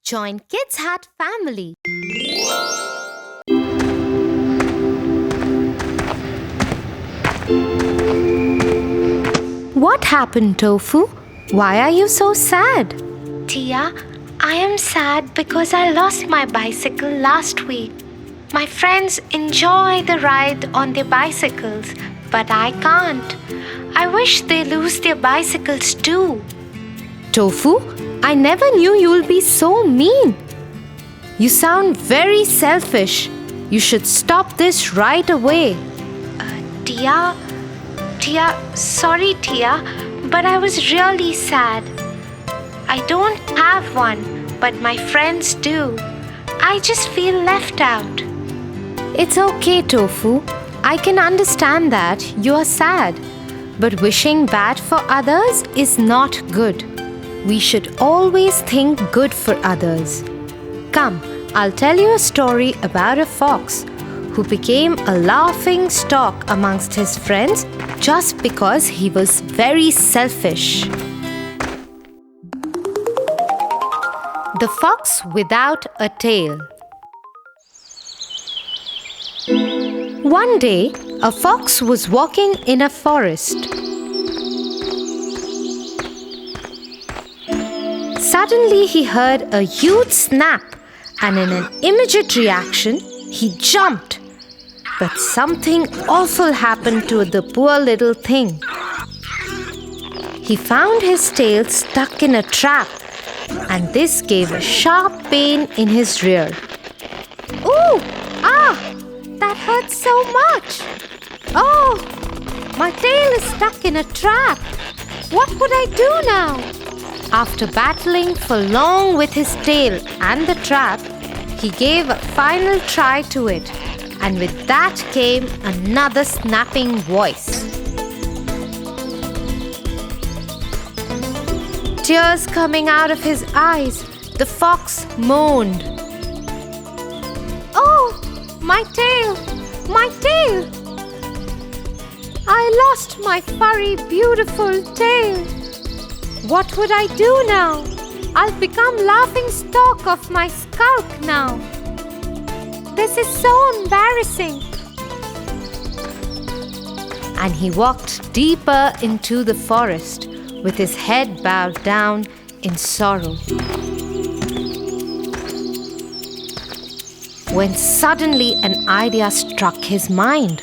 Join Kids Hut family. What happened, Tofu? Why are you so sad? Tia, I am sad because I lost my bicycle last week. My friends enjoy the ride on their bicycles, but I can't. I wish they lose their bicycles too. Tofu, I never knew you'll be so mean. You sound very selfish. You should stop this right away. Tia, sorry Tia, but I was really sad. I don't have one, but my friends do. I just feel left out. It's okay, Tofu. I can understand that you are sad. But wishing bad for others is not good. We should always think good for others. Come, I'll tell you a story about a fox who became a laughing stock amongst his friends just because he was very selfish. The Fox Without a Tail. One day, a fox was walking in a forest. Suddenly, he heard a huge snap, and in an immediate reaction, he jumped. But something awful happened to the poor little thing. He found his tail stuck in a trap, and this gave a sharp pain in his rear. Ooh! Ah! That hurts so much! Oh! My tail is stuck in a trap! What would I do now? After battling for long with his tail and the trap, he gave a final try to it, and with that came another snapping voice. Tears coming out of his eyes, the fox moaned. Oh, my tail! My tail! I lost my furry, beautiful tail. What would I do now? I'll become laughing stock of my skulk now. This is so embarrassing. And he walked deeper into the forest with his head bowed down in sorrow. When suddenly an idea struck his mind.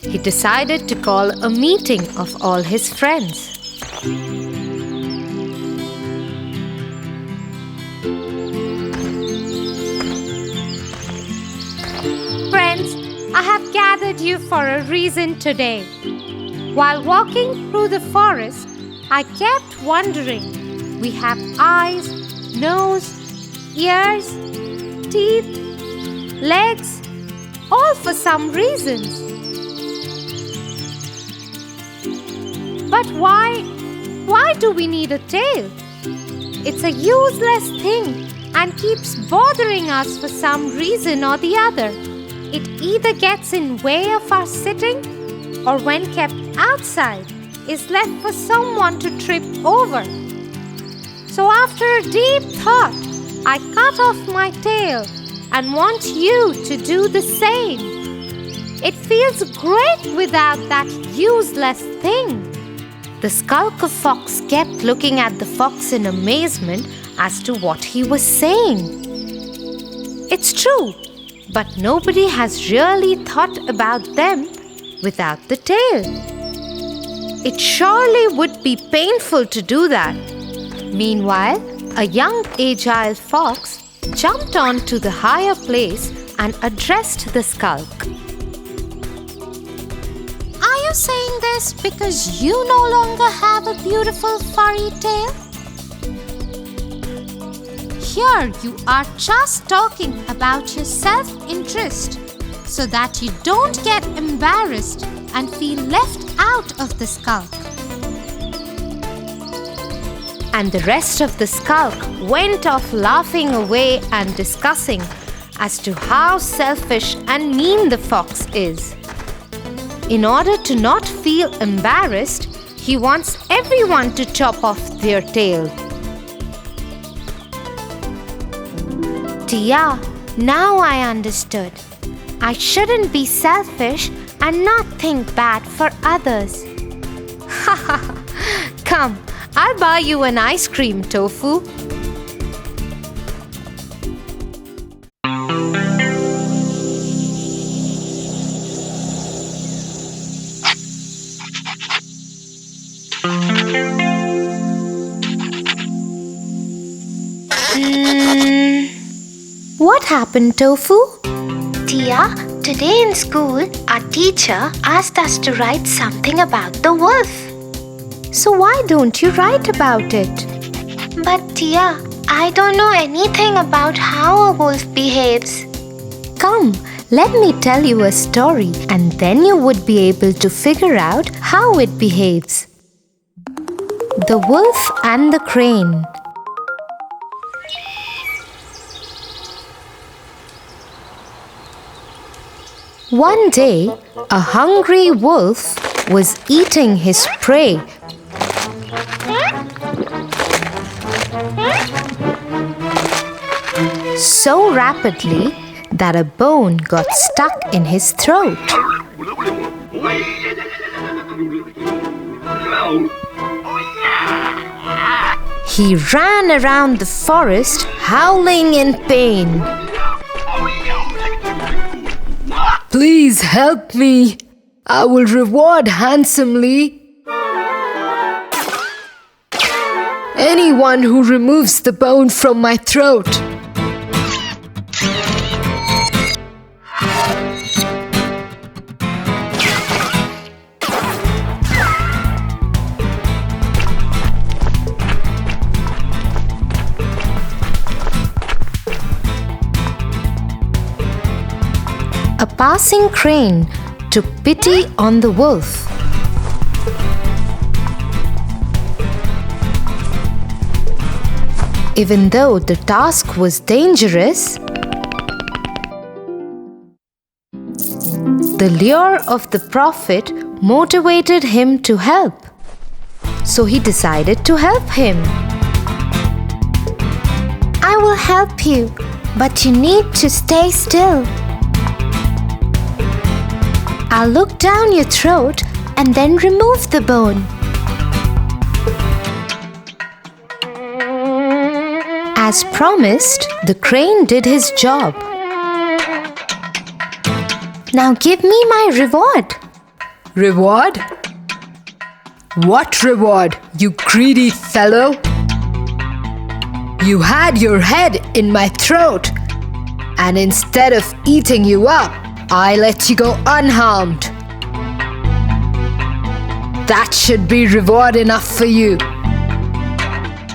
He decided to call a meeting of all his friends. Friends, I have gathered you for a reason today. While walking through the forest, I kept wondering. We have eyes, nose, ears, teeth, legs, all for some reasons. But why do we need a tail? It's a useless thing and keeps bothering us for some reason or the other. It either gets in way of our sitting or when kept outside is left for someone to trip over. So after a deep thought, I cut off my tail and want you to do the same. It feels great without that useless thing. The skulker fox kept looking at the fox in amazement as to what he was saying. It's true, but nobody has really thought about them without the tail. It surely would be painful to do that. Meanwhile, a young agile fox jumped onto the higher place and addressed the skulk. Are you saying this because you no longer have a beautiful furry tail? Here you are just talking about your self-interest so that you don't get embarrassed and feel left out of the skulk. And the rest of the skulk went off laughing away and discussing as to how selfish and mean the fox is. In order to not feel embarrassed, he wants everyone to chop off their tail. Tia, now I understood. I shouldn't be selfish and not think bad for others. Come, I'll buy you an ice cream, Tofu. What happened, Tofu? Tia, today in school, our teacher asked us to write something about the wolf. So why don't you write about it? But Tia, I don't know anything about how a wolf behaves. Come, let me tell you a story and then you would be able to figure out how it behaves. The Wolf and the Crane. One day, a hungry wolf was eating his prey. So rapidly that a bone got stuck in his throat. He ran around the forest howling in pain. Please help me. I will reward handsomely anyone who removes the bone from my throat. A passing crane took pity on the wolf. Even though the task was dangerous, the lure of the prophet motivated him to help. So he decided to help him. I will help you, but you need to stay still. I'll look down your throat and then remove the bone. As promised, the crane did his job. Now give me my reward. Reward? What reward, you greedy fellow? You had your head in my throat, and instead of eating you up, I let you go unharmed. That should be reward enough for you.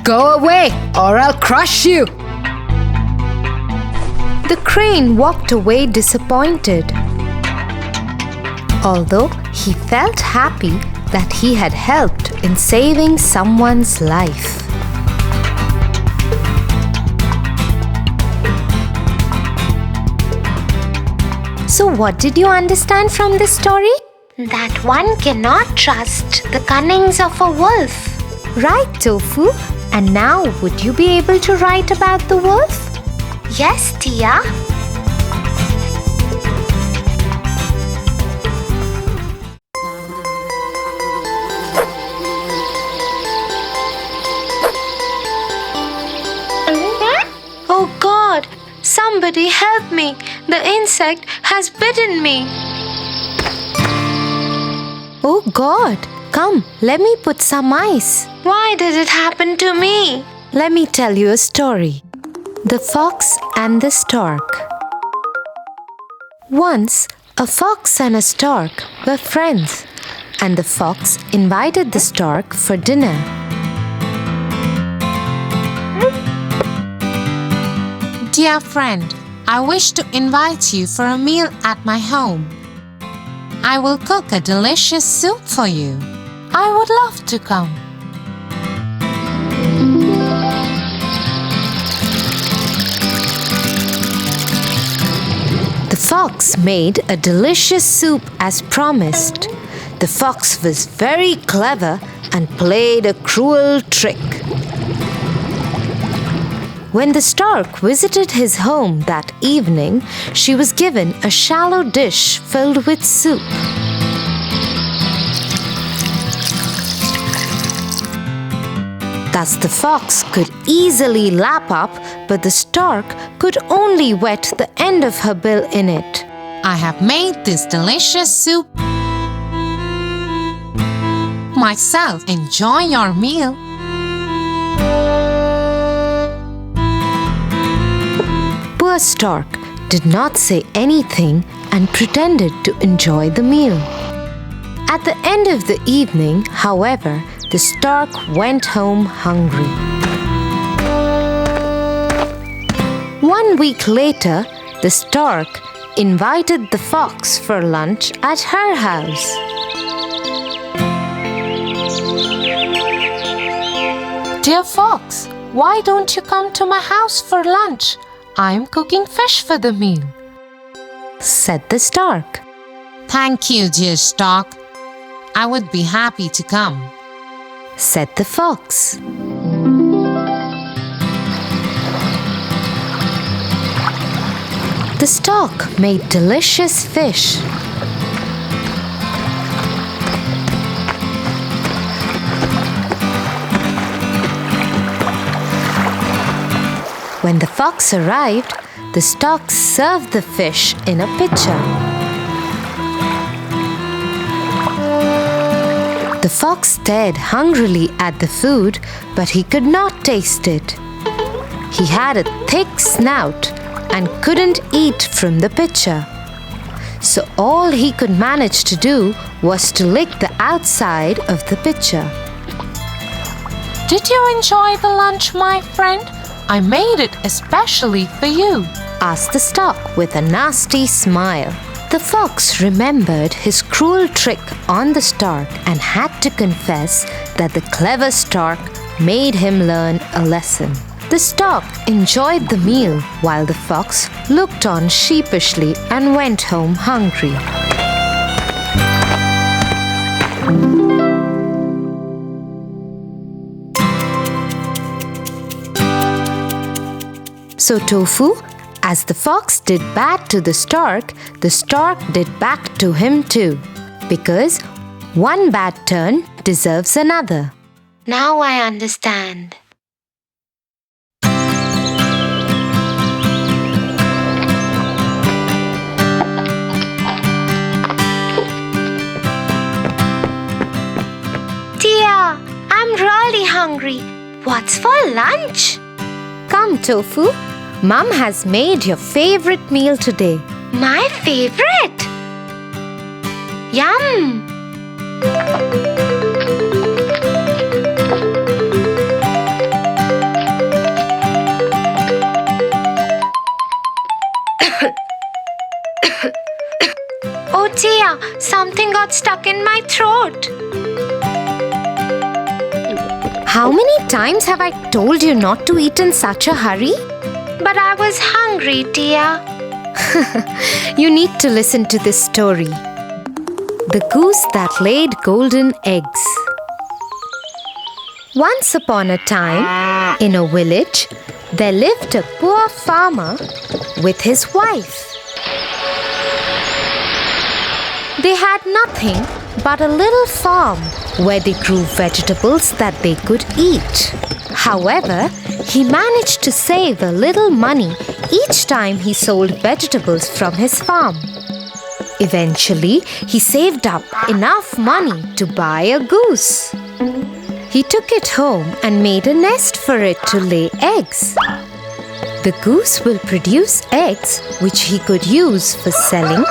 Go away, or I'll crush you. The crane walked away disappointed. Although he felt happy that he had helped in saving someone's life. So what did you understand from this story? That one cannot trust the cunnings of a wolf. Right, Tofu. And now would you be able to write about the wolf? Yes, Tia. Oh God! Somebody help me! The insect has bitten me! Oh God! Come, let me put some ice. Why did it happen to me? Let me tell you a story. The Fox and the Stork. Once, a fox and a stork were friends, and the fox invited the stork for dinner. Dear friend, I wish to invite you for a meal at my home. I will cook a delicious soup for you. I would love to come. The fox made a delicious soup as promised. The fox was very clever and played a cruel trick. When the stork visited his home that evening, she was given a shallow dish filled with soup. Thus the fox could easily lap up, but the stork could only wet the end of her bill in it. I have made this delicious soup myself. Enjoy your meal. Poor stork did not say anything and pretended to enjoy the meal. At the end of the evening, however, the stork went home hungry. 1 week later, the stork invited the fox for lunch at her house. Dear fox, why don't you come to my house for lunch? I'm cooking fish for the meal, said the stork. Thank you, dear stork. I would be happy to come, said the fox. The stork made delicious fish. When the fox arrived, the stork served the fish in a pitcher. The fox stared hungrily at the food, but he could not taste it. He had a thick snout and couldn't eat from the pitcher. So all he could manage to do was to lick the outside of the pitcher. Did you enjoy the lunch, my friend? I made it especially for you, asked the stork with a nasty smile. The fox remembered his cruel trick on the stork and had to confess that the clever stork made him learn a lesson. The stork enjoyed the meal while the fox looked on sheepishly and went home hungry. So Tofu, as the fox did bad to the stork did back to him too, because one bad turn deserves another. Now I understand. Dear, I'm really hungry. What's for lunch? Come, Tofu. Mom has made your favorite meal today. My favorite? Yum! Oh dear, something got stuck in my throat. How many times have I told you not to eat in such a hurry? But I was hungry, dear. You need to listen to this story. The goose that laid golden eggs. Once upon a time, in a village, there lived a poor farmer with his wife. They had nothing but a little farm where they grew vegetables that they could eat. However, he managed to save a little money each time he sold vegetables from his farm. Eventually, he saved up enough money to buy a goose. He took it home and made a nest for it to lay eggs. The goose will produce eggs which he could use for selling,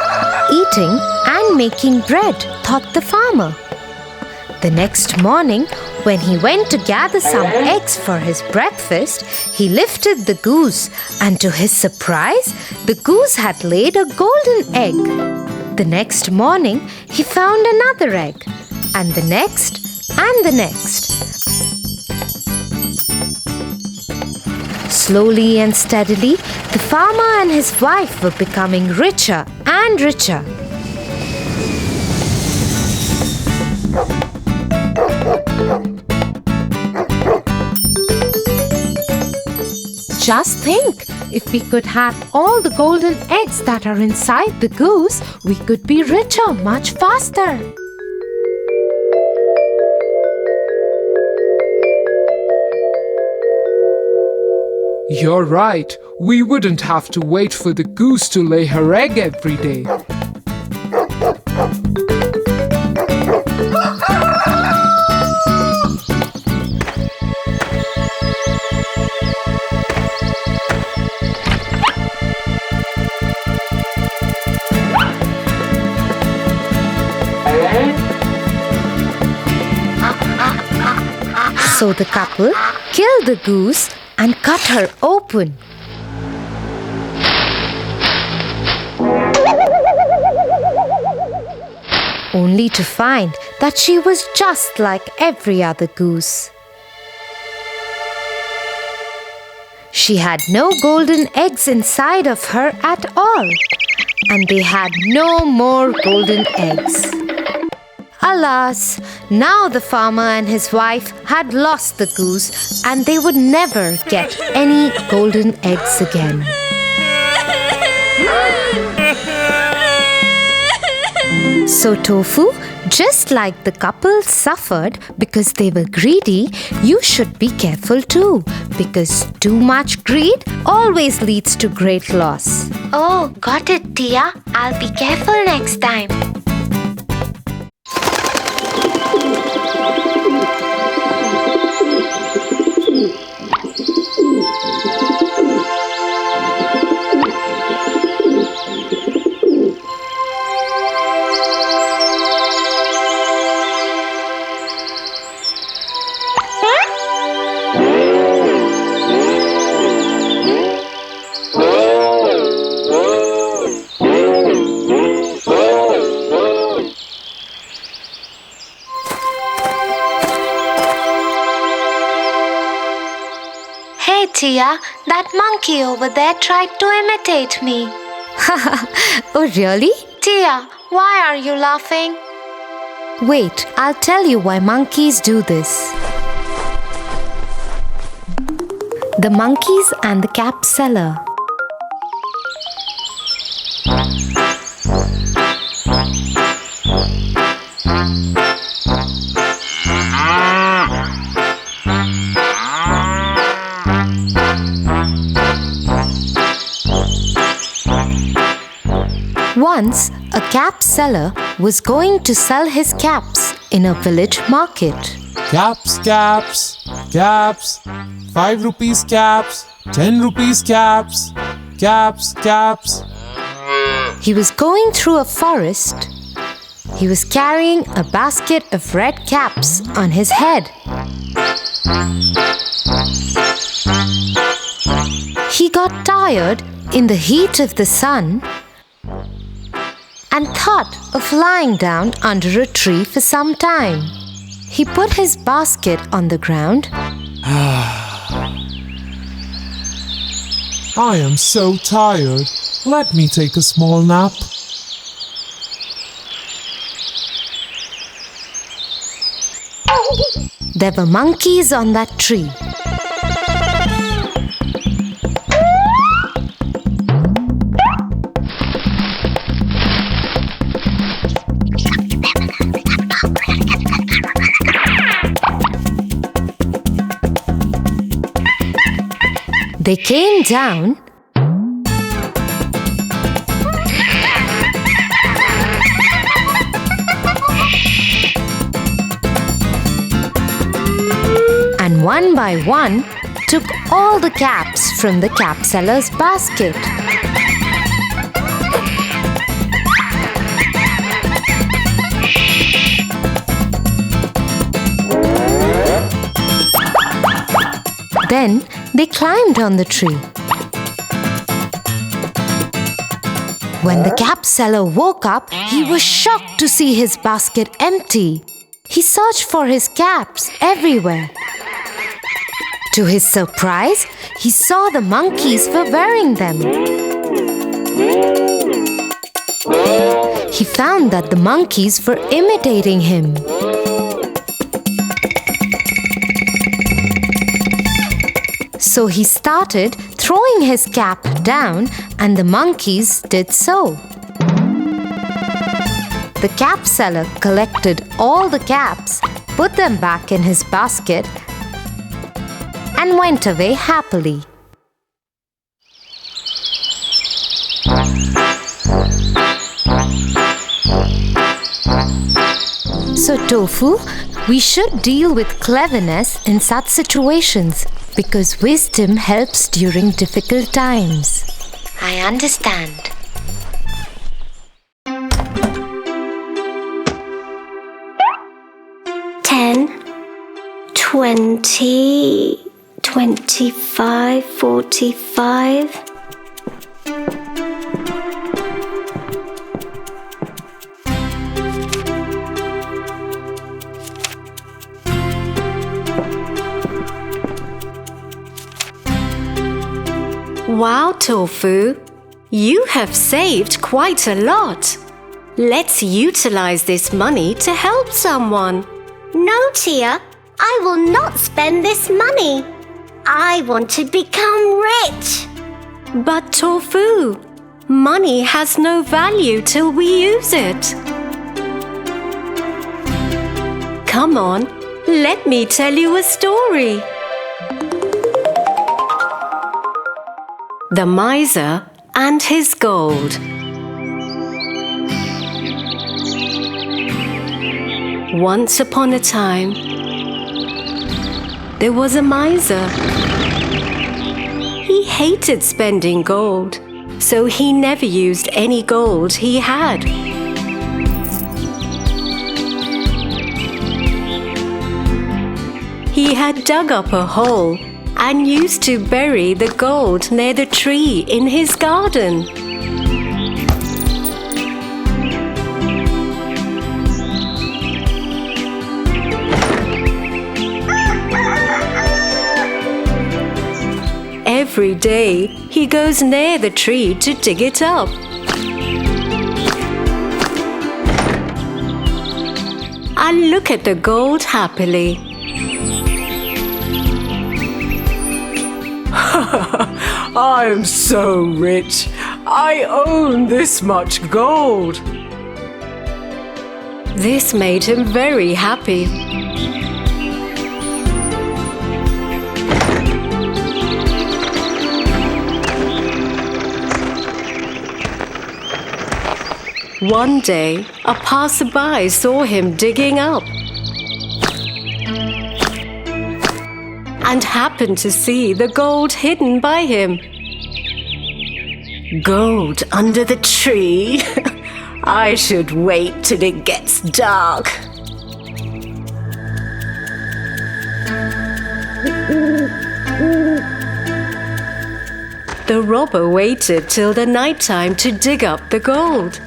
eating, and making bread, thought the farmer. The next morning, when he went to gather some eggs for his breakfast, he lifted the goose, and to his surprise, the goose had laid a golden egg. The next morning, he found another egg, and the next, and the next. Slowly and steadily, the farmer and his wife were becoming richer and richer. Just think, if we could have all the golden eggs that are inside the goose, we could be richer much faster. You're right. We wouldn't have to wait for the goose to lay her egg every day. So the couple killed the goose and cut her open. Only to find that she was just like every other goose. She had no golden eggs inside of her at all, and they had no more golden eggs. Alas, now the farmer and his wife had lost the goose, and they would never get any golden eggs again. So Tofu, just like the couple suffered because they were greedy, you should be careful too, because too much greed always leads to great loss. Oh, got it, Tia. I'll be careful next time. Tia, that monkey over there tried to imitate me. Oh, really? Tia, why are you laughing? Wait, I'll tell you why monkeys do this. The monkeys and the cap seller. Once, a cap seller was going to sell his caps in a village market. Caps, caps, caps, 5 rupees caps, 10 rupees caps, caps, caps. He was going through a forest. He was carrying a basket of red caps on his head. He got tired in the heat of the sun and thought of lying down under a tree for some time. He put his basket on the ground. I am so tired. Let me take a small nap. There were monkeys on that tree. They came down and one by one took all the caps from the cap seller's basket. Then they climbed on the tree. When the cap seller woke up, he was shocked to see his basket empty. He searched for his caps everywhere. To his surprise, he saw the monkeys were wearing them. He found that the monkeys were imitating him. So he started throwing his cap down, and the monkeys did so. The cap seller collected all the caps, put them back in his basket, and went away happily. So, Tofu, we should deal with cleverness in such situations because wisdom helps during difficult times. I understand. $10, $20, $25, $45. Wow, Tofu, you have saved quite a lot. Let's utilize this money to help someone. No, Tia, I will not spend this money. I want to become rich. But Tofu, money has no value till we use it. Come on, let me tell you a story. The Miser and His Gold. Once upon a time, there was a miser. He hated spending gold, so he never used any gold he had. He had dug up a hole and used to bury the gold near the tree in his garden. Every day, he goes near the tree to dig it up. And look at the gold happily. I am so rich. I own this much gold. This made him very happy. One day, a passerby saw him digging up and happened to see the gold hidden by him. Gold under the tree? I should wait till it gets dark. The robber waited till the night time to dig up the gold.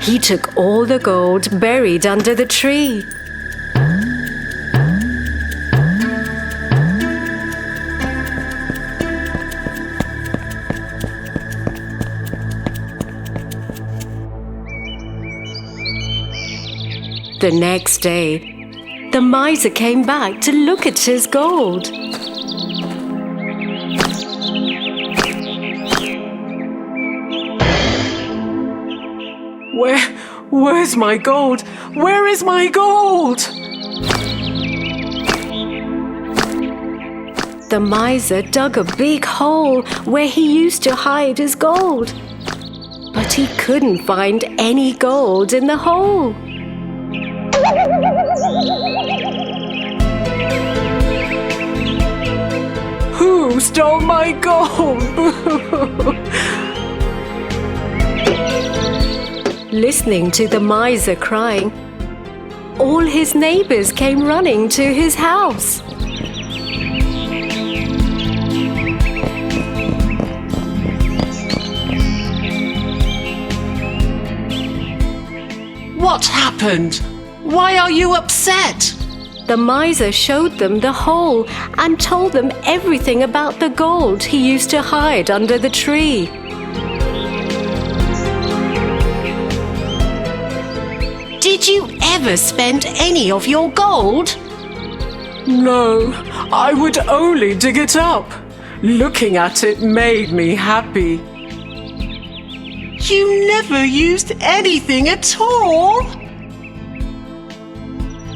He took all the gold buried under the tree. The next day, the miser came back to look at his gold. Where's my gold? Where is my gold? The miser dug a big hole where he used to hide his gold. But he couldn't find any gold in the hole. Who stole my gold? Listening to the miser crying, all his neighbors came running to his house. What happened? Why are you upset? The miser showed them the hole and told them everything about the gold he used to hide under the tree. Did you ever spend any of your gold? No, I would only dig it up. Looking at it made me happy. You never used anything at all?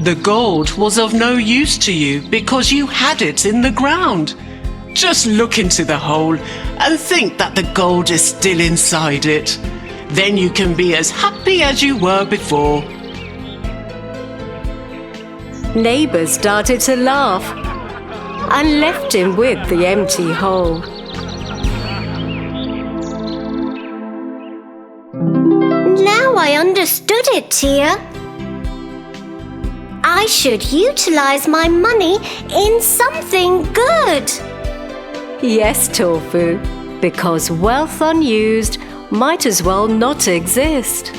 The gold was of no use to you because you had it in the ground. Just look into the hole and think that the gold is still inside it. Then you can be as happy as you were before. Neighbors started to laugh and left him with the empty hole. Now I understood it, Tia. I should utilize my money in something good. Yes, Tofu, because wealth unused might as well not exist.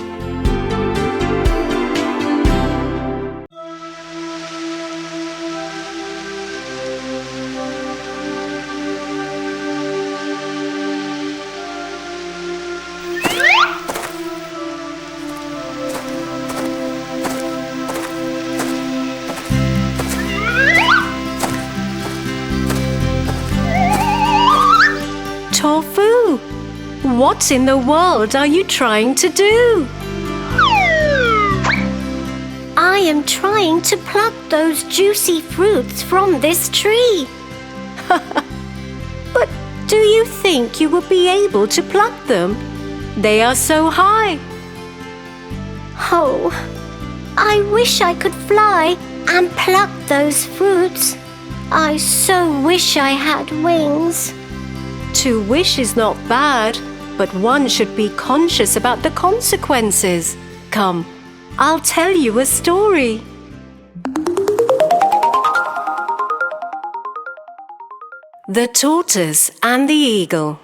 Tofu, what in the world are you trying to do? I am trying to pluck those juicy fruits from this tree. But do you think you will be able to pluck them? They are so high. Oh, I wish I could fly and pluck those fruits. I so wish I had wings. To wish is not bad, but one should be conscious about the consequences. Come, I'll tell you a story. The Tortoise and the Eagle.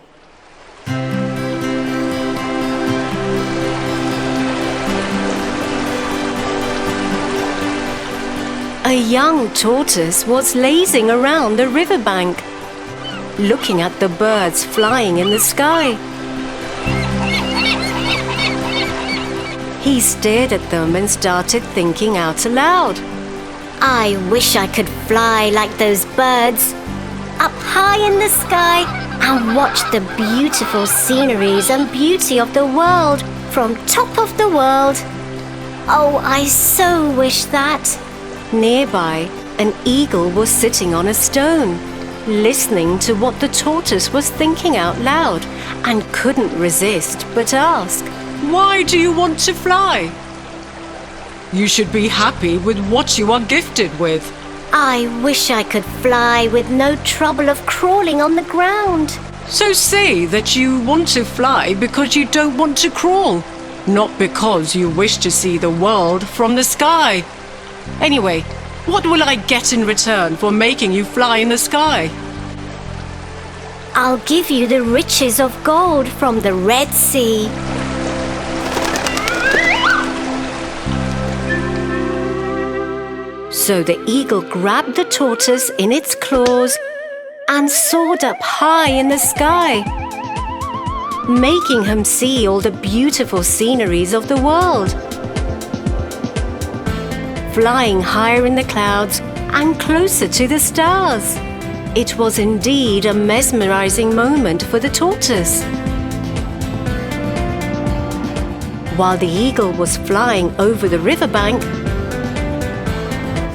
A young tortoise was lazing around the riverbank, looking at the birds flying in the sky. He stared at them and started thinking out aloud. I wish I could fly like those birds, up high in the sky and watch the beautiful sceneries and beauty of the world from top of the world. Oh, I so wish that. Nearby, an eagle was sitting on a stone, listening to what the tortoise was thinking out loud, and couldn't resist but ask, Why do you want to fly? You should be happy with what you are gifted with. I wish I could fly with no trouble of crawling on the ground. So say that you want to fly because you don't want to crawl, not because you wish to see the world from the sky. Anyway, what will I get in return for making you fly in the sky? I'll give you the riches of gold from the Red Sea. So the eagle grabbed the tortoise in its claws and soared up high in the sky, making him see all the beautiful sceneries of the world. Flying higher in the clouds and closer to the stars. It was indeed a mesmerizing moment for the tortoise. While the eagle was flying over the riverbank,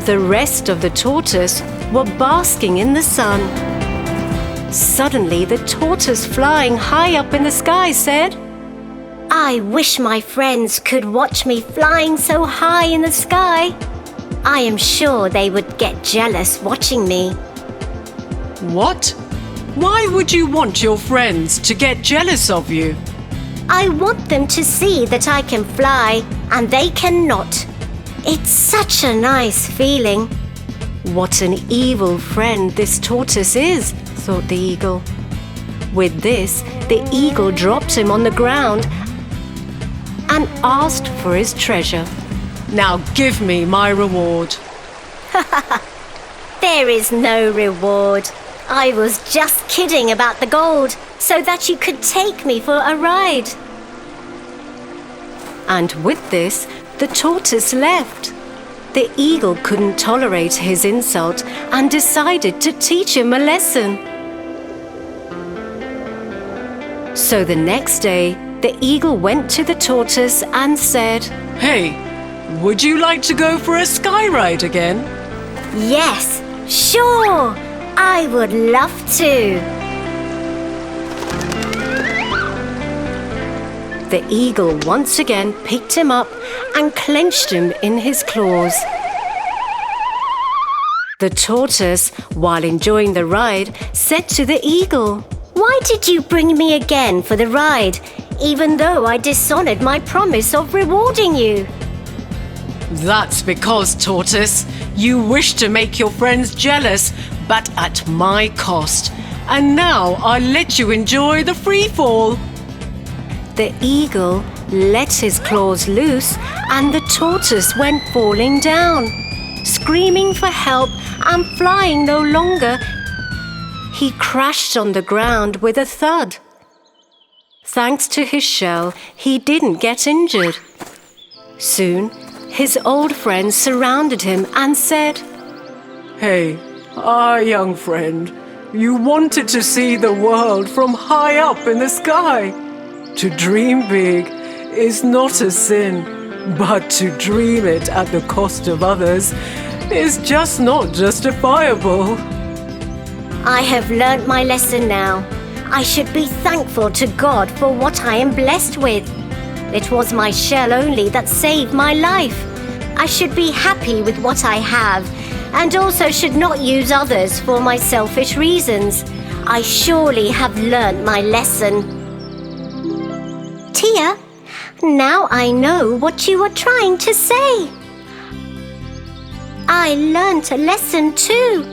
the rest of the tortoise were basking in the sun. Suddenly, the tortoise flying high up in the sky said, I wish my friends could watch me flying so high in the sky. I am sure they would get jealous watching me. What? Why would you want your friends to get jealous of you? I want them to see that I can fly and they cannot. It's such a nice feeling. What an evil friend this tortoise is, thought the eagle. With this, the eagle dropped him on the ground and asked for his treasure. Now give me my reward. There is no reward. I was just kidding about the gold so that you could take me for a ride. And with this, the tortoise left. The eagle couldn't tolerate his insult and decided to teach him a lesson. So the next day, the eagle went to the tortoise and said, Hey, would you like to go for a sky ride again? Yes, sure. I would love to. The eagle once again picked him up and clenched him in his claws. The tortoise, while enjoying the ride, said to the eagle, Why did you bring me again for the ride, even though I dishonored my promise of rewarding you? That's because, tortoise, you wish to make your friends jealous, but at my cost. And now I'll let you enjoy the free fall. The eagle let his claws loose and the tortoise went falling down. Screaming for help and flying no longer, he crashed on the ground with a thud. Thanks to his shell, he didn't get injured. Soon, his old friends surrounded him and said, Hey, young friend, you wanted to see the world from high up in the sky. To dream big is not a sin, but to dream it at the cost of others is just not justifiable. I have learnt my lesson now. I should be thankful to God for what I am blessed with. It was my shell only that saved my life. I should be happy with what I have, and also should not use others for my selfish reasons. I surely have learnt my lesson. Tia, now I know what you were trying to say. I learnt a lesson too.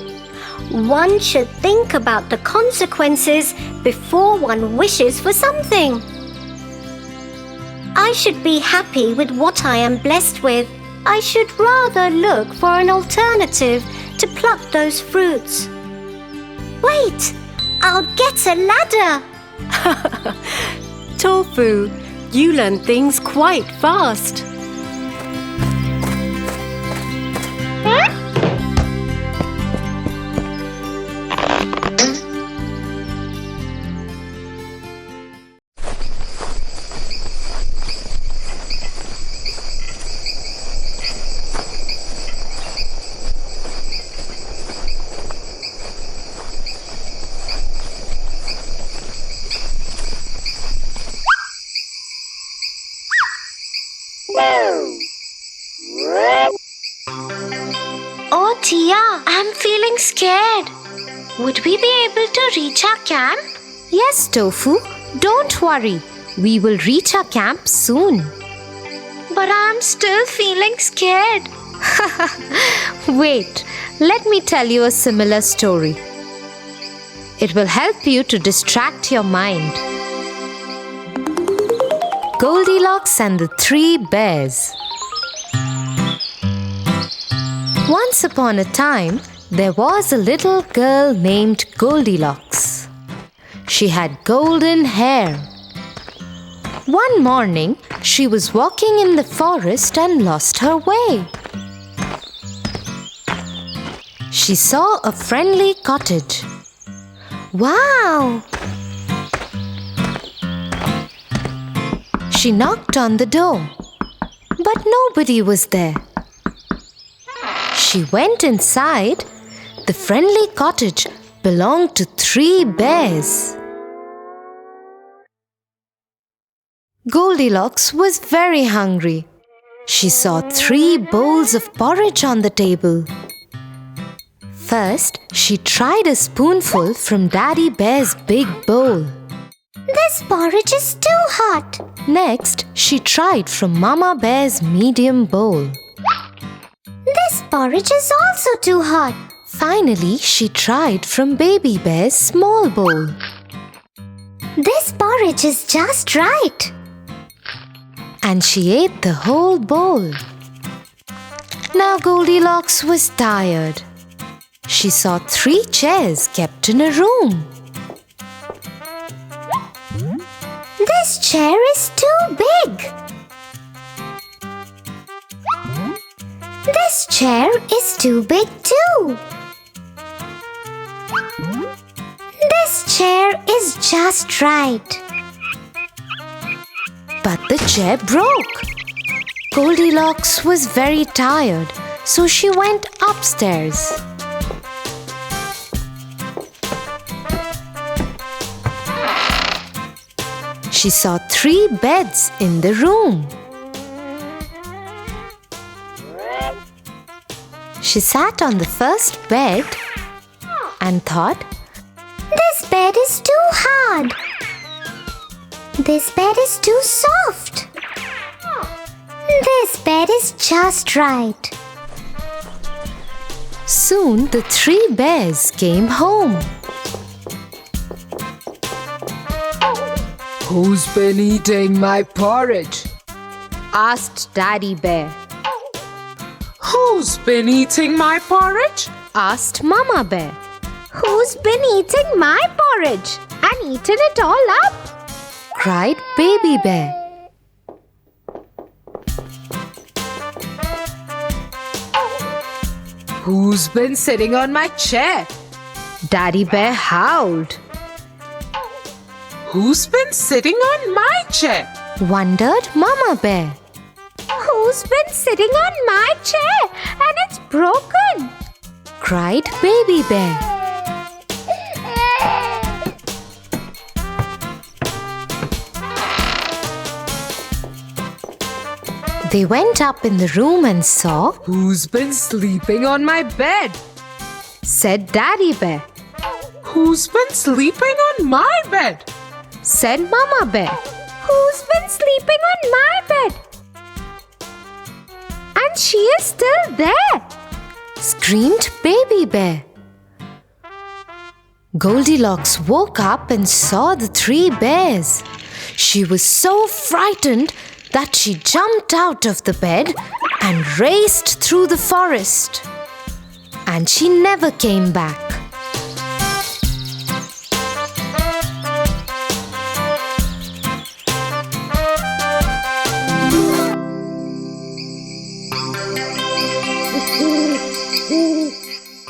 One should think about the consequences before one wishes for something. I should be happy with what I am blessed with. I should rather look for an alternative to pluck those fruits. Wait, I'll get a ladder. Tofu, you learn things quite fast. Oh, Tia, I'm feeling scared. Would we be able to reach our camp? Yes, Tofu, don't worry. We will reach our camp soon. But I'm still feeling scared. Wait, let me tell you a similar story. It will help you to distract your mind. Goldilocks and the Three Bears. Once upon a time, there was a little girl named Goldilocks. She had golden hair. One morning, she was walking in the forest and lost her way. She saw a friendly cottage. Wow! She knocked on the door, but nobody was there. She went inside. The friendly cottage belonged to 3 bears. Goldilocks was very hungry. She saw 3 bowls of porridge on the table. First, she tried a spoonful from Daddy Bear's big bowl. This porridge is too hot. Next, she tried from Mama Bear's medium bowl. This porridge is also too hot. Finally, she tried from Baby Bear's small bowl. This porridge is just right. And she ate the whole bowl. Now Goldilocks was tired. She saw 3 chairs kept in a room. This chair is too big. This chair is too big too. This chair is just right. But the chair broke. Goldilocks was very tired, so she went upstairs. She saw 3 beds in the room. She sat on the first bed and thought, This bed is too hard. This bed is too soft. This bed is just right. Soon the 3 bears came home. Who's been eating my porridge? Asked Daddy Bear. Who's been eating my porridge? Asked Mama Bear. Who's been eating my porridge and eaten it all up? Cried Baby Bear. Who's been sitting on my chair? Daddy Bear howled. Who's been sitting on my chair? Wondered Mama Bear. Who's been sitting on my chair and it's broken? Cried Baby Bear. They went up in the room and saw, Who's been sleeping on my bed? Said Daddy Bear. Who's been sleeping on my bed? said Mama Bear. Who's been sleeping on my bed? And she is still there, Screamed Baby Bear. Goldilocks woke up and saw the 3 bears. She was so frightened that she jumped out of the bed and raced through the forest. And she never came back.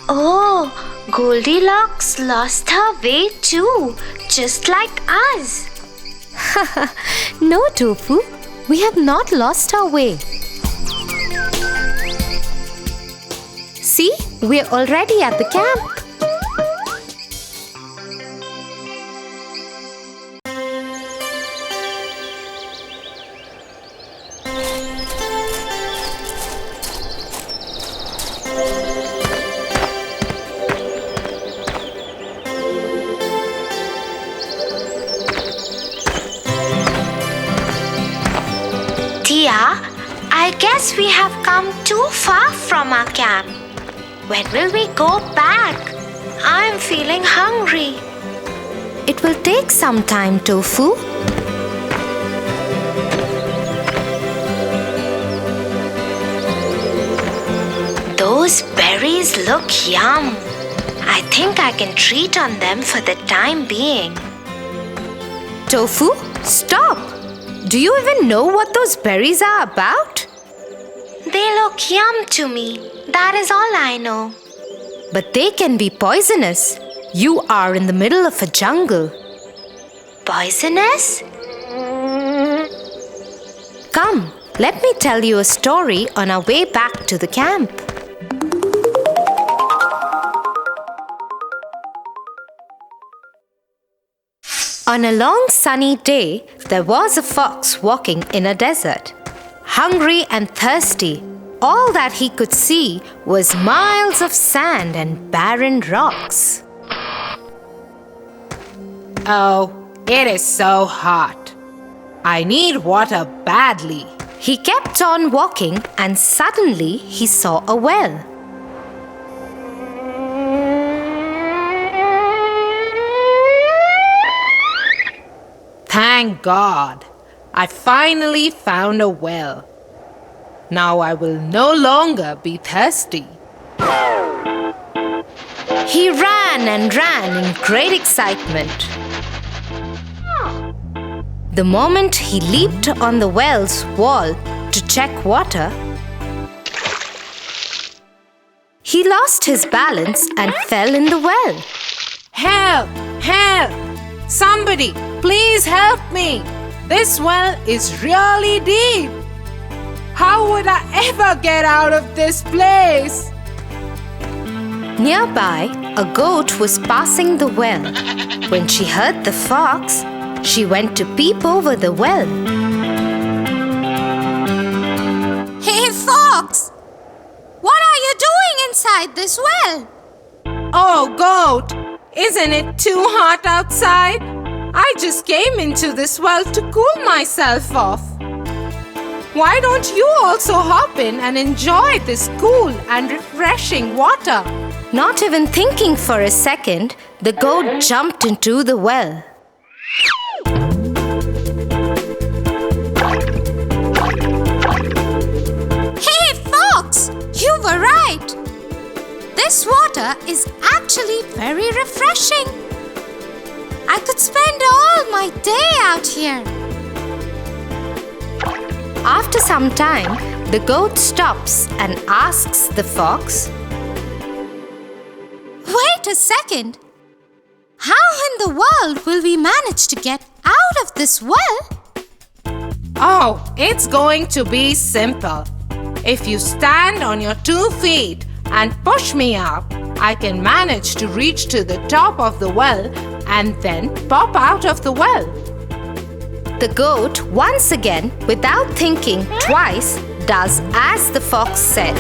Oh, Goldilocks lost her way too, just like us. No, Tofu, we have not lost our way. See, we're already at the camp. Tia, I guess we have come too far from our camp. When will we go back? I'm feeling hungry. It will take some time, Tofu. Those berries look yum. I think I can treat on them for the time being. Tofu, stop! Do you even know what those berries are about? They look yum to me. That is all I know. But they can be poisonous. You are in the middle of a jungle. Poisonous? Come, let me tell you a story on our way back to the camp. On a long sunny day, there was a fox walking in a desert. Hungry and thirsty, all that he could see was miles of sand and barren rocks. Oh, it is so hot. I need water badly. He kept on walking and suddenly he saw a well. Thank God, I finally found a well. Now I will no longer be thirsty. He ran and ran in great excitement. The moment he leaped on the well's wall to check water, he lost his balance and fell in the well. Help! Help! Somebody, please help me! This well is really deep. How would I ever get out of this place? Nearby, a goat was passing the well. When she heard the fox, she went to peep over the well. Hey, fox! What are you doing inside this well? Oh, goat! Isn't it too hot outside? I just came into this well to cool myself off. Why don't you also hop in and enjoy this cool and refreshing water? Not even thinking for a second, the goat jumped into the well. Hey, fox! You were right! This water is actually very refreshing. I could spend all my day out here. After some time, the goat stops and asks the fox, Wait a second. How in the world will we manage to get out of this well? Oh, it's going to be simple. If you stand on your 2 feet and push me up, I can manage to reach to the top of the well and then pop out of the well. The goat, once again, without thinking twice, does as the fox said.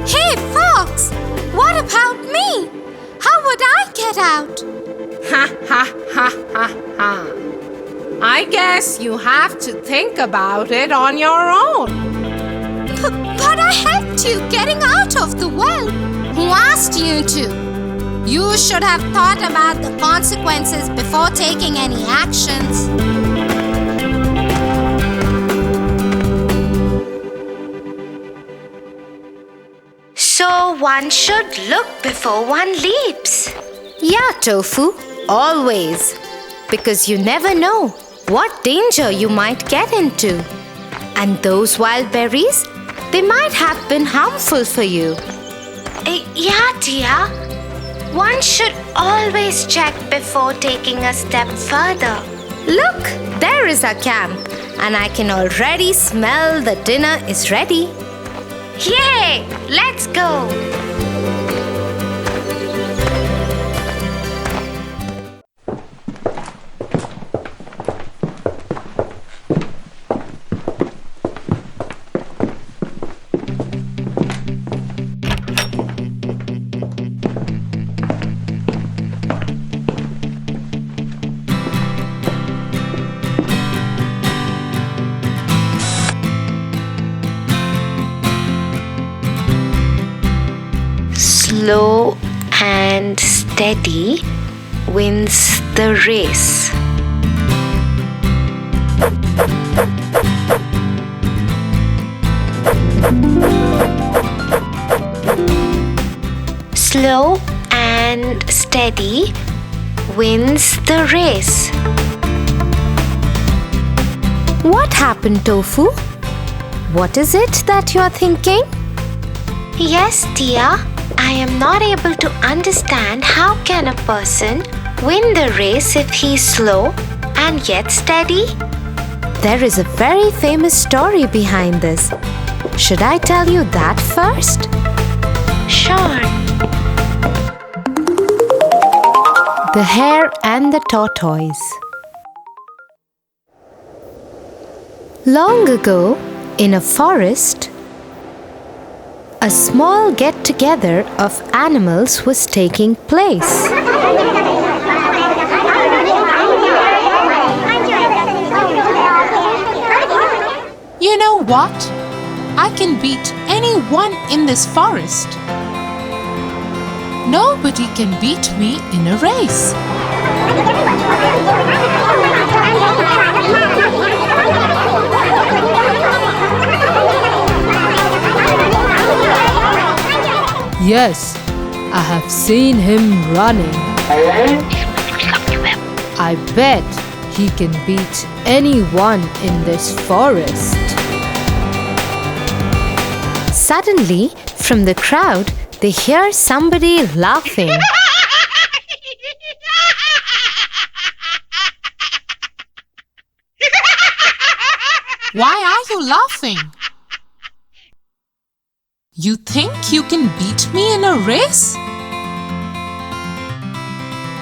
Hey, fox! What about me? How would I get out? Ha ha ha ha ha. I guess you have to think about it on your own. But I helped you getting out of the well. Who asked you to? You should have thought about the consequences before taking any actions. So one should look before one leaps. Yeah, Tofu, always. Because you never know what danger you might get into. And those wild berries, they might have been harmful for you. Yeah, dear. One should always check before taking a step further. Look, there is our camp, and I can already smell the dinner is ready. Yay! Let's go! Slow and steady wins the race. Slow and steady wins the race. What happened, Tofu? What is it that you're thinking? Yes, dear. I am not able to understand how can a person win the race if he's slow and yet steady? There is a very famous story behind this. Should I tell you that first? Sure. The Hare and the Tortoise. Long ago, in a forest, a small get-together of animals was taking place. You know what? I can beat anyone in this forest. Nobody can beat me in a race. Yes, I have seen him running. I bet he can beat anyone in this forest. Suddenly, from the crowd, they hear somebody laughing. Why are you laughing? You think you can beat me in a race?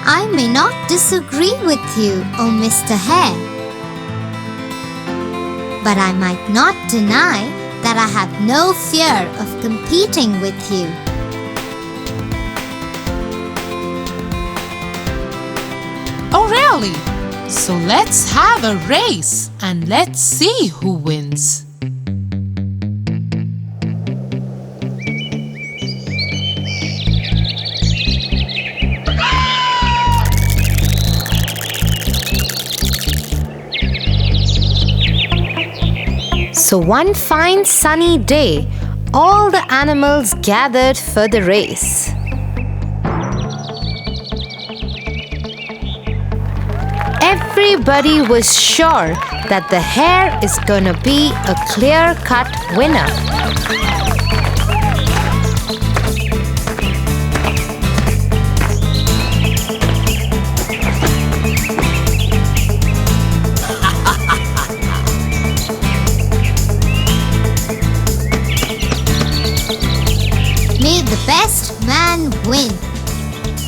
I may not disagree with you, oh Mr. Hare. But I might not deny that I have no fear of competing with you. Oh really? So let's have a race and let's see who wins. So one fine sunny day, all the animals gathered for the race. Everybody was sure that the hare is gonna be a clear-cut winner. May the best man win.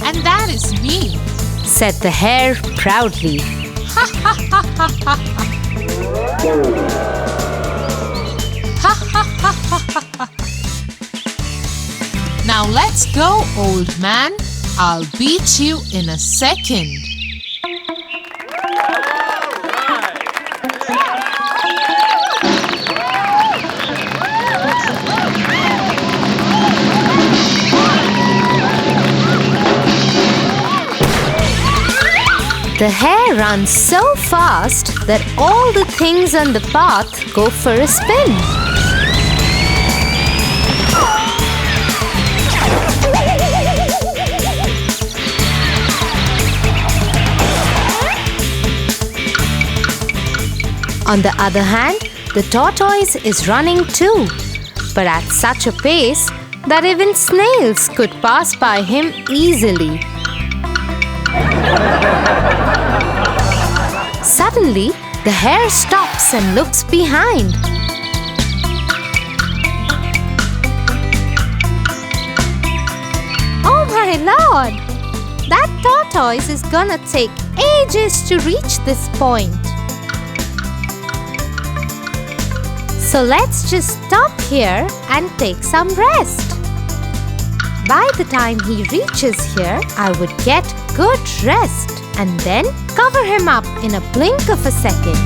And that is me, said the hare proudly. ha ha ha ha ha ha ha ha ha ha. Now let's go, old man. I'll beat you in a second. The hare runs so fast that all the things on the path go for a spin. On the other hand, the tortoise is running too, but at such a pace that even snails could pass by him easily. Suddenly, the hare stops and looks behind. Oh my lord! That tortoise is gonna take ages to reach this point. So let's just stop here and take some rest. By the time he reaches here, I would get good rest and then cover him up in a blink of a second.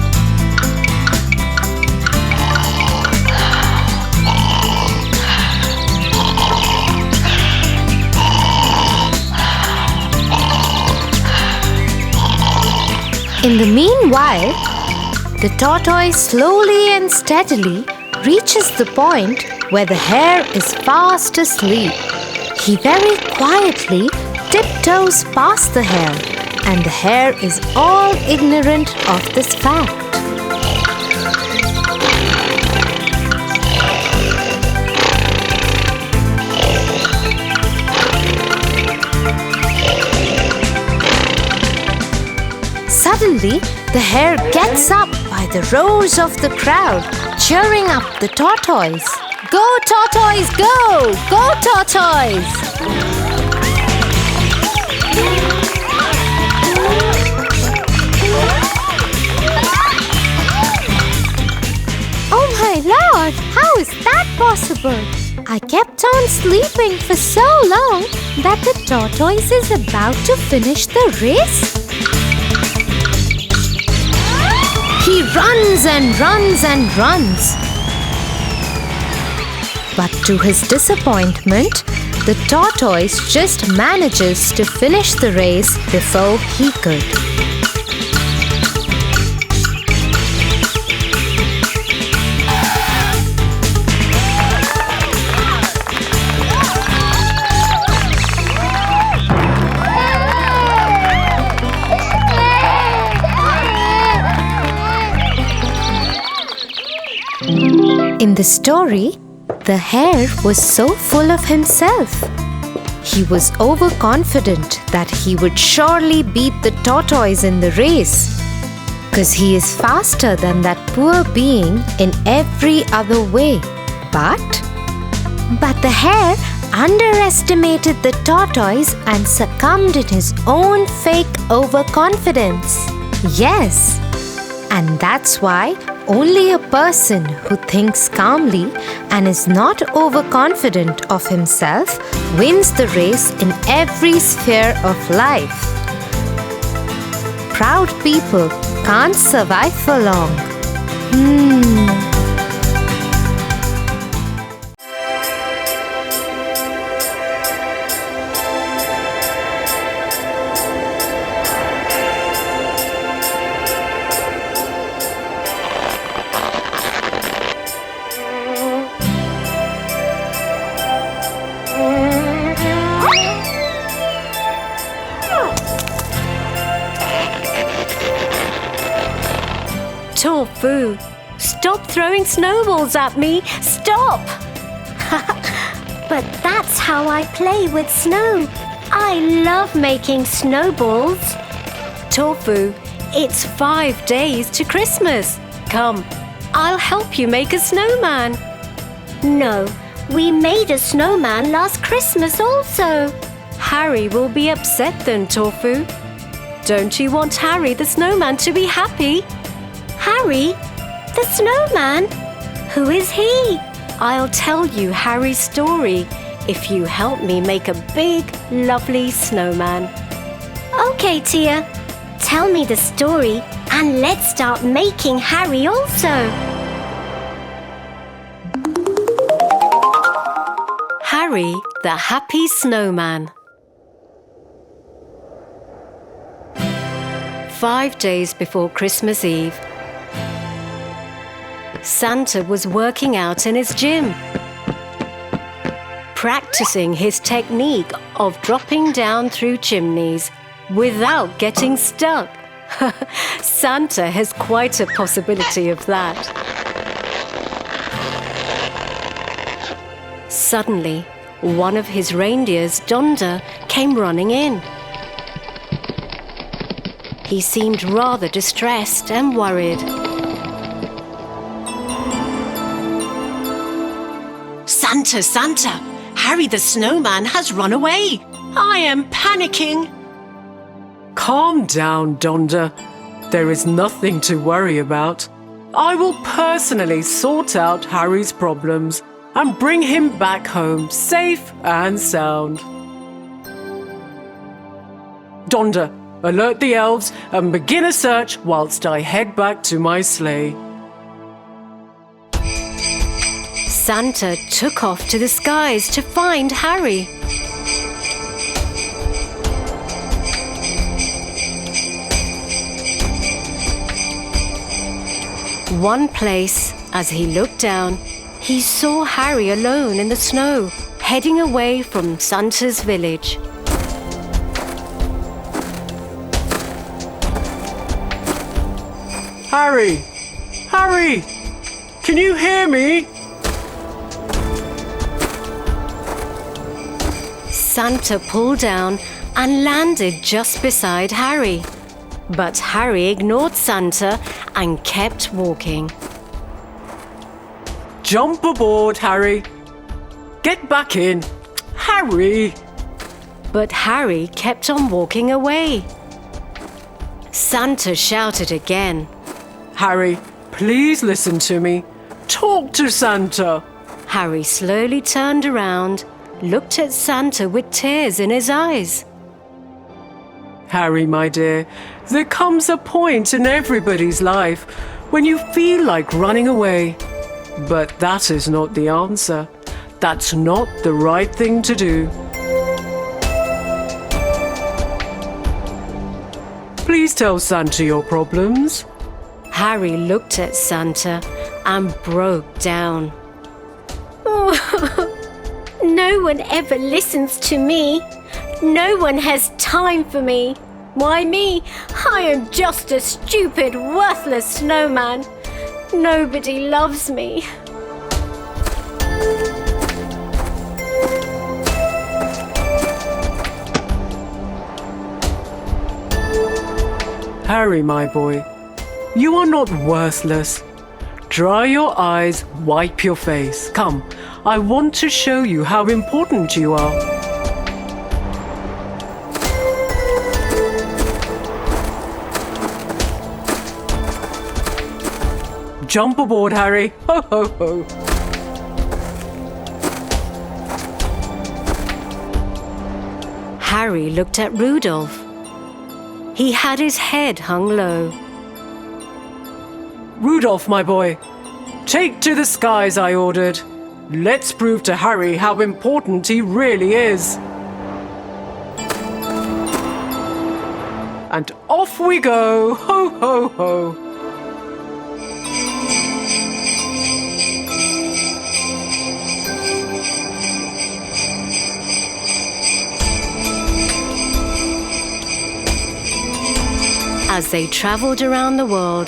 In the meanwhile, the tortoise slowly and steadily reaches the point where the hare is fast asleep. He very quietly tiptoes past the hare, and the hare is all ignorant of this fact. Suddenly, the hare gets up by the roars of the crowd, cheering up the tortoise. Go, tortoise, go! Go, tortoise! Oh my lord! How is that possible? I kept on sleeping for so long that the tortoise is about to finish the race. He runs and runs and runs. But to his disappointment, the tortoise just manages to finish the race before he could. In the story, The hare was so full of himself. He was overconfident that he would surely beat the tortoise in the race, 'cause he is faster than that poor being in every other way. But the hare underestimated the tortoise and succumbed in his own fake overconfidence. Yes, and that's why only a person who thinks calmly and is not overconfident of himself wins the race in every sphere of life. Proud people can't survive for long. Tofu, stop throwing snowballs at me! Stop! But that's how I play with snow. I love making snowballs. Tofu, it's 5 days to Christmas. Come, I'll help you make a snowman. No, we made a snowman last Christmas also. Harry will be upset then, Tofu. Don't you want Harry the snowman to be happy? Harry? The snowman? Who is he? I'll tell you Harry's story if you help me make a big, lovely snowman. Okay, Tia. Tell me the story and let's start making Harry also. Harry the Happy Snowman. 5 days before Christmas Eve, Santa was working out in his gym, practicing his technique of dropping down through chimneys without getting stuck. Santa has quite a possibility of that. Suddenly, one of his reindeers, Donder, came running in. He seemed rather distressed and worried. Santa, Santa! Harry the snowman has run away! I am panicking! Calm down, Donder. There is nothing to worry about. I will personally sort out Harry's problems and bring him back home safe and sound. Donder, alert the elves and begin a search whilst I head back to my sleigh. Santa took off to the skies to find Harry. One place, as he looked down, he saw Harry alone in the snow, heading away from Santa's village. Harry! Harry! Can you hear me? Santa pulled down and landed just beside Harry. But Harry ignored Santa and kept walking. Jump aboard, Harry. Get back in. Harry! But Harry kept on walking away. Santa shouted again. Harry, please listen to me. Talk to Santa. Harry slowly turned around, looked at Santa with tears in his eyes. Harry, my dear, there comes a point in everybody's life when you feel like running away. But that is not the answer. That's not the right thing to do. Please tell Santa your problems. Harry looked at Santa and broke down. No one ever listens to me. No one has time for me. Why me? I am just a stupid, worthless snowman. Nobody loves me. Harry, my boy, you are not worthless. Dry your eyes, wipe your face. Come, I want to show you how important you are. Jump aboard, Harry. Ho, ho, ho. Harry looked at Rudolph. He had his head hung low. Rudolph, my boy, take to the skies, I ordered. Let's prove to Harry how important he really is. And off we go. Ho, ho, ho. As they traveled around the world,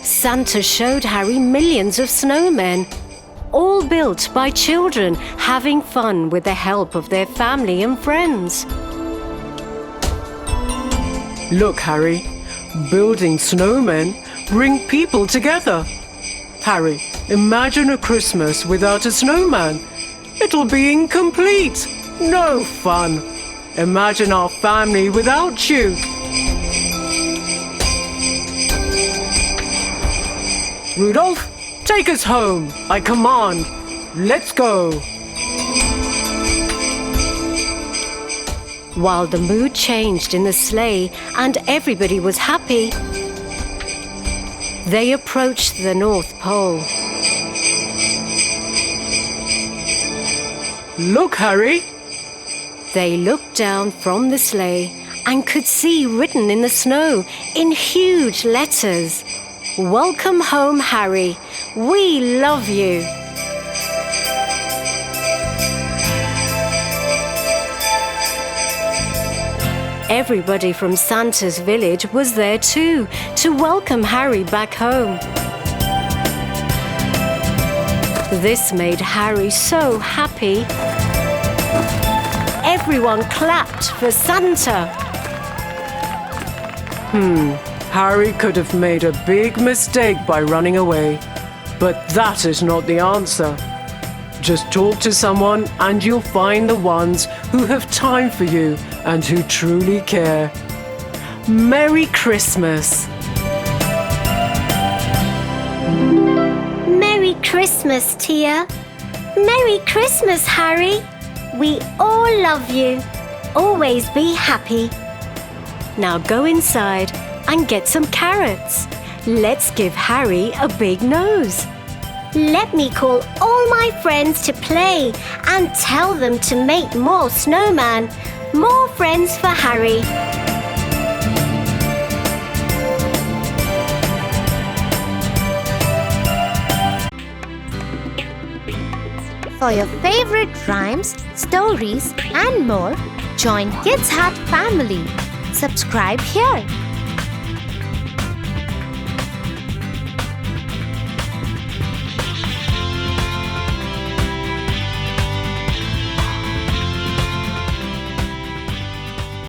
Santa showed Harry millions of snowmen, all built by children having fun with the help of their family and friends. Look, Harry, building snowmen bring people together. Harry, imagine a Christmas without a snowman. It'll be incomplete. No fun. Imagine our family without you. Rudolph, take us home. I command. Let's go. While the mood changed in the sleigh and everybody was happy, they approached the North Pole. Look, Harry. They looked down from the sleigh and could see written in the snow in huge letters, "Welcome home, Harry. We love you." Everybody from Santa's village was there too to welcome Harry back home. This made Harry so happy. Everyone clapped for Santa. Harry could have made a big mistake by running away. But that is not the answer. Just talk to someone and you'll find the ones who have time for you and who truly care. Merry Christmas! Merry Christmas, Tia. Merry Christmas, Harry. We all love you. Always be happy. Now go inside and get some carrots. Let's give Harry a big nose. Let me call all my friends to play and tell them to make more snowman. More friends for Harry. For your favorite rhymes, stories, and more, join Kids Hut family. Subscribe here.